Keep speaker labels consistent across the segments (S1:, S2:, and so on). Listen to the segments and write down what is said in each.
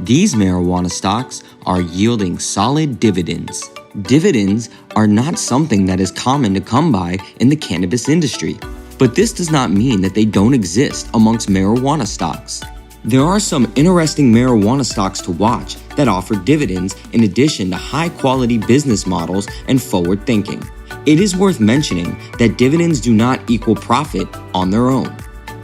S1: These marijuana stocks are yielding solid dividends. Dividends are not something that is common to come by in the cannabis industry, but this does not mean that they don't exist amongst marijuana stocks. There are some interesting marijuana stocks to watch that offer dividends in addition to high-quality business models and forward thinking. It is worth mentioning that dividends do not equal profit on their own.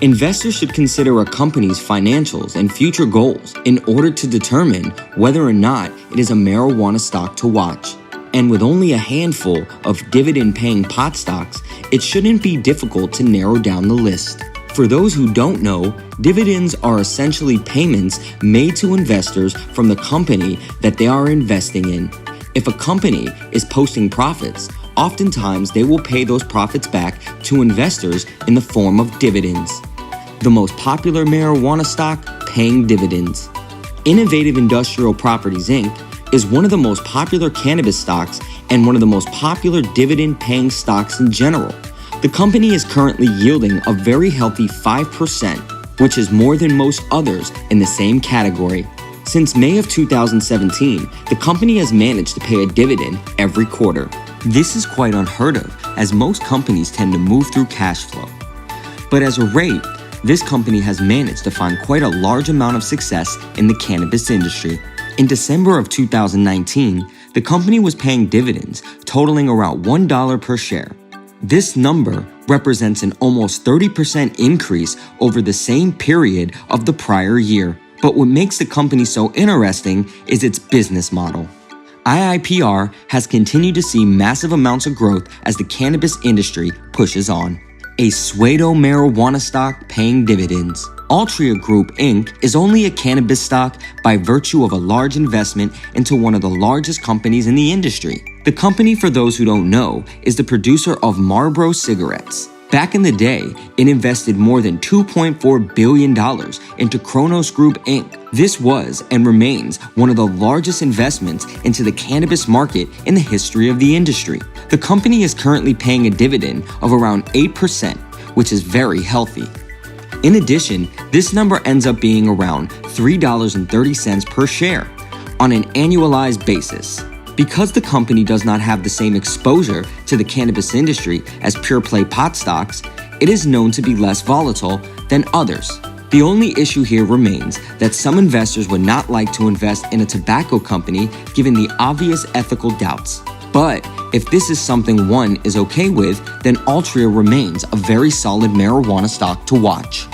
S1: Investors should consider a company's financials and future goals in order to determine whether or not it is a marijuana stock to watch. And with only a handful of dividend-paying pot stocks, it shouldn't be difficult to narrow down the list. For those who don't know, dividends are essentially payments made to investors from the company that they are investing in. If a company is posting profits, oftentimes they will pay those profits back to investors in the form of dividends. The most popular marijuana stock paying dividends. Innovative Industrial Properties Inc. is one of the most popular cannabis stocks and one of the most popular dividend-paying stocks in general. The company is currently yielding a very healthy 5%, which is more than most others in the same category. Since May of 2017, the company has managed to pay a dividend every quarter. This is quite unheard of, as most companies tend to move through cash flow. But as a rate, this company has managed to find quite a large amount of success in the cannabis industry. In December of 2019, the company was paying dividends totaling around $1 per share. This number represents an almost 30% increase over the same period of the prior year. But what makes the company so interesting is its business model. IIPR has continued to see massive amounts of growth as the cannabis industry pushes on. A pseudo marijuana stock paying dividends. Altria Group Inc. is only a cannabis stock by virtue of a large investment into one of the largest companies in the industry. The company, for those who don't know, is the producer of Marlboro cigarettes. Back in the day, it invested more than $2.4 billion into CRONOS Group Inc. This was and remains one of the largest investments into the cannabis market in the history of the industry. The company is currently paying a dividend of around 8%, which is very healthy. In addition, this number ends up being around $3.30 per share on an annualized basis. Because the company does not have the same exposure to the cannabis industry as pure-play pot stocks, it is known to be less volatile than others. The only issue here remains that some investors would not like to invest in a tobacco company given the obvious ethical doubts. But if this is something one is okay with, then Altria remains a very solid marijuana stock to watch.